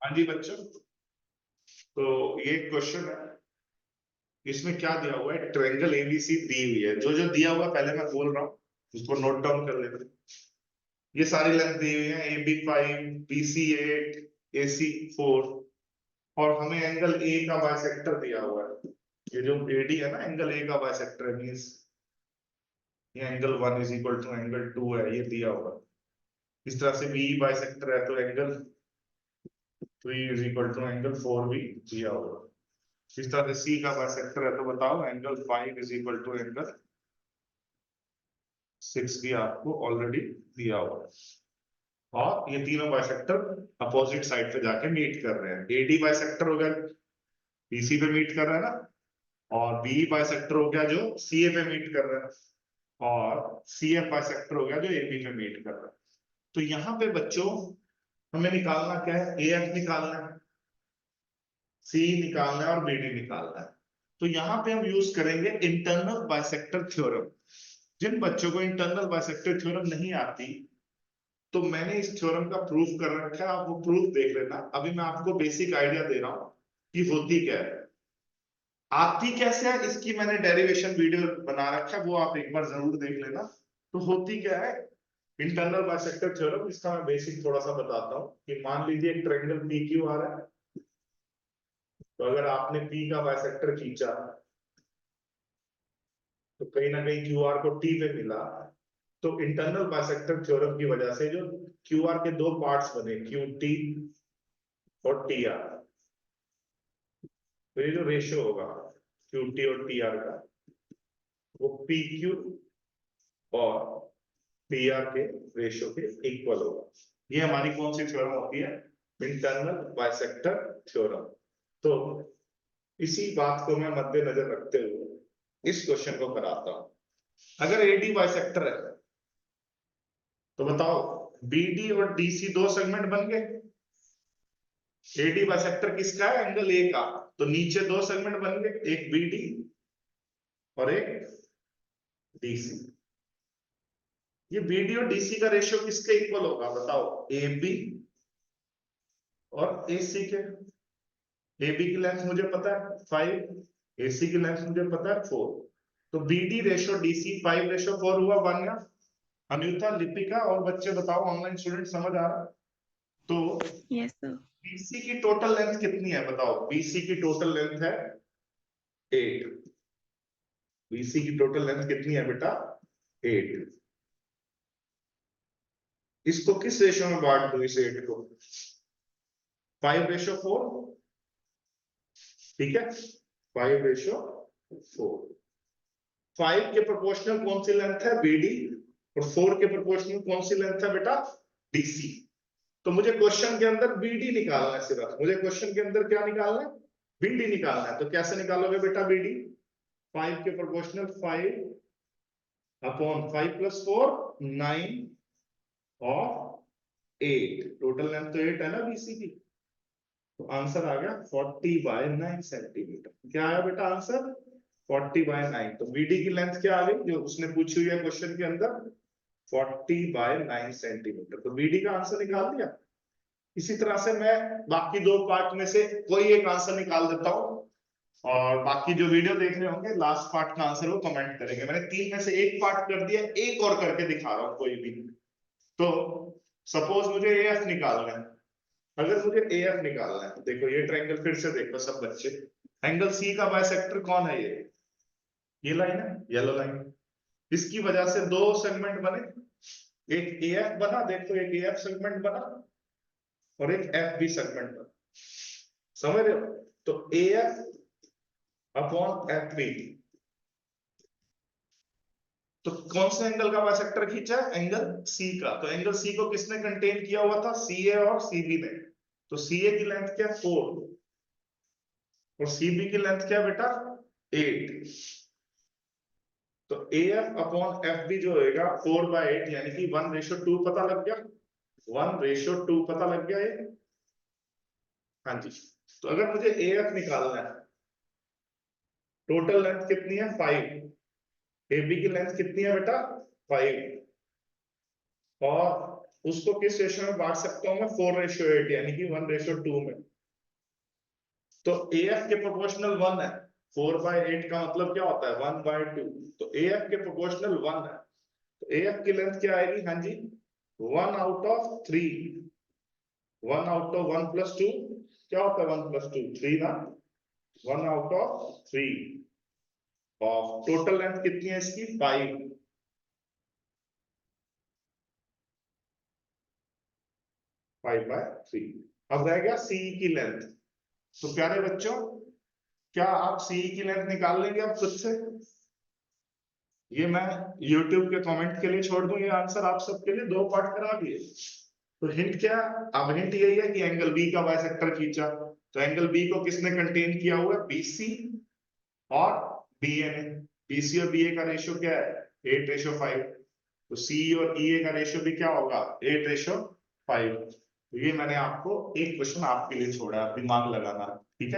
हाँ जी बच्चों, तो ये क्वेश्चन है। इसमें क्या दिया हुआ है? ट्रायंगल एबीसी दी हुई है। जो जो दिया हुआ पहले मैं बोल रहा हूँ, उसको नोट डाउन कर लेते हैं। ये सारी लेंथ दी हुई है, ए बी 5, बी सी 8, ए सी 4, और हमें एंगल ए का बाइसेक्टर दिया हुआ है। ये जो एडी है ना, एंगल ए का बाइसेक्टर मींस ये angle 1 is equal to angle 2 है, ये दिया हुआ है। इस तरह से बी बाइसेक्टर है तो angle 3 is equal to angle 4 भी दिया हुआ है। इस तरह से सी का बाइसेक्टर है तो बताओ angle 5 is equal to angle 6 भी आपको ऑलरेडी दिया हुआ है। और ये तीनों बाइसेक्टर अपोजिट साइड पे जाके मीट कर रहे हैं। एडी बाइसेक्टर हो गया बीसी पे मीट कर रहा है ना, और बी बाइसेक्टर हो गया जो सीए पे मीट कर रहा है, और सीएफ बाइसेक्टर हो गया जो एबी पे मीट कर रहा है। तो यहाँ पे बच्चों हमें निकालना क्या है? एएफ निकालना है, सी निकालना है और बीडी निकालना है। तो यहाँ पे हम यूज करेंगे इंटरनल बाइसेक्टर थ्योरम। जिन बच्चों को इंटरनल बाइसेक्टर थ्योरम नहीं आती, तो मैंने इस थ्योरम का प्रूफ कर रखा है, आप वो प्रूफ देख लेना। अभी मैं आपको बेसिक आइडिया दे रहा हूँ कि होती क्या है। आती कैसे है इसकी मैंने डेरिवेशन वीडियो बना रखा है, वो आप एक बार जरूर देख लेना। तो होती क्या है इंटरनल बाइसेक्टर थ्योरम, इसका मैं बेसिक थोड़ा सा बताता हूँ। कि मान लीजिए एक ट्रायंगल पी क्यू आ रहा है, तो अगर आपने पी का बाइसेक्टर खींचा तो कहीं ना कहीं क्यू आर को टी पे मिला। तो इंटरनल बाइसेक्टर थ्योरम की वजह से जो क्यू आर के दो पार्ट्स बने, क्यू टी और टी आर, तो ये जो रेशियो होगा क्यू टी और टी आर का, वो पी क्यू और पी आर के रेशियो के इक्वल होगा। ये हमारी कौन सी थ्योरम होती है? Internal bisector theorem. तो इसी बात को मैं मद्देनजर रखते हुए इस क्वेश्चन को कराता हूं। अगर एडी बाइसेक्टर है तो बताओ बीडी और डीसी दो सेगमेंट बन गए। एडी बाइसेक्टर किसका है? एंगल ए का। तो नीचे दो सेगमेंट बन गए, एक बीडी और एक डीसी। ये बीडी और डीसी का रेशियो किसके इक्वल होगा बताओ? ए बी और ए सी के। ए बी की लेंथ मुझे पता है 5, ए सी की लेंथ मुझे पता है 4। तो B D ratio D C 5:4 हुआ, बन गया। अनिता, लिपिका और बच्चे बताओ, ऑनलाइन स्टूडेंट समझ आ रहा है? तो यस सर। बीसी की टोटल लेंथ कितनी है बताओ? बीसी की टोटल लेंथ है 8। बीसी की टोटल लेंथ कितनी है बेटा? 8। इसको किस रेशो में बांट दो? इस 8 को 5:4, ठीक है, 5:4। 5 के प्रोपोर्शनल कौन सी लेंथ है? बीडी। और 4 के प्रोपोर्शनल कौन सी लेंथ है बेटा? डीसी। तो मुझे क्वेश्चन के अंदर बीडी निकालना है, सिर्फ मुझे क्वेश्चन के अंदर क्या निकालना है? बीडी निकालना है। तो कैसे निकालोगे बेटा बीडी? 5 के प्रोपोर्शनल 5/5 + 4 9 और 8। टोटल लेंथ तो 8 है ना बीसी की। तो आंसर आ गया 40/9 सेंटीमीटर। क्या आया बेटा आंसर? 40/9। तो बीडी की लेंथ क्या आ गई जो उसने पूछी हुई है क्वेश्चन के अंदर? 40/9 सेंटीमीटर। तो बीडी का आंसर निकाल दिया। इसी तरह से मैं बाकी दो पार्ट में से कोई एक आंसर निकाल देता हूं, और बाकी जो वीडियो देख रहे होंगे लास्ट पार्ट का आंसर वो कमेंट करेंगे। मैंने 3 में से एक पार्ट कर दिया, एक और करके दिखा रहा हूं कोई भी। तो सपोज मुझे एएफ निकालना है। अगर मुझे एएफ निकालना है, देखो ये ट्रायंगल फिर से देखो सब बच्चे। एंगल सी का बाइसेक्टर कौन है? ये लाइन है, येलो लाइन। इसकी वजह से दो सेगमेंट बने, एक एएफ बना, देखो एक एएफ सेगमेंट बना और एक एफ बी सेगमेंट बना। समझ रहे हो? तो एएफ अपॉन एफ बी। तो कौन से एंगल का बाइसेक्टर खींचा है? एंगल सी का। तो एंगल सी को किसने कंटेन किया हुआ था? सीए और सीबी ने। तो सीए की लेंथ क्या? 4। और सीबी की लेंथ क्या बेटा? 8। तो एएफ अपॉन एफ बी जो होगा 4/8, यानी कि 1:2 पता लग गया। 1:2 पता लग गया ये। हाँ जी। तो अगर मुझे एएफ निकालना है, टोटल लेंथ कितनी है? 5। एबी की लेंथ कितनी है बेटा? 5। और उसको किस रेशियो में बांट सकता हूं मैं 4:8 यानी कि 1:2 में। तो AF के प्रोपोर्शनल 1 है, 4/8 का मतलब क्या होता है 1/2, तो AF के प्रोपोर्शनल 1 है, तो AF की लेंथ क्या आएगी, हाँ जी 1 आउट ऑफ 3, 1 आउट ऑफ 1 + 2 क्या होता है 1 + 2 3 ना, 1 आउट ऑफ 3 और टोटल लेंथ कितनी है इसकी 5/3। अब रह गया CE की लेंथ। तो प्यारे बच्चों क्या आप CE की लेंथ निकाल लेंगे अब खुद से? ये मैं YouTube के कमेंट के लिए छोड़ दूं, ये आंसर आप सबके लिए 2 पार्ट करा दिए। तो हिंट क्या, अब हिंट यही है कि एंगल बी का बाइसेक्टर खींचा, तो एंगल बी को किसने कंटेन किया हुआ है, BC और BA ने। BC और BA का रेशियो क्या है 8:5, तो CE और EA का रेशियो भी क्या होगा 8:5। तो ये मैंने आपको एक क्वेश्चन आपके लिए छोड़ा, दिमाग लगाना, ठीक है।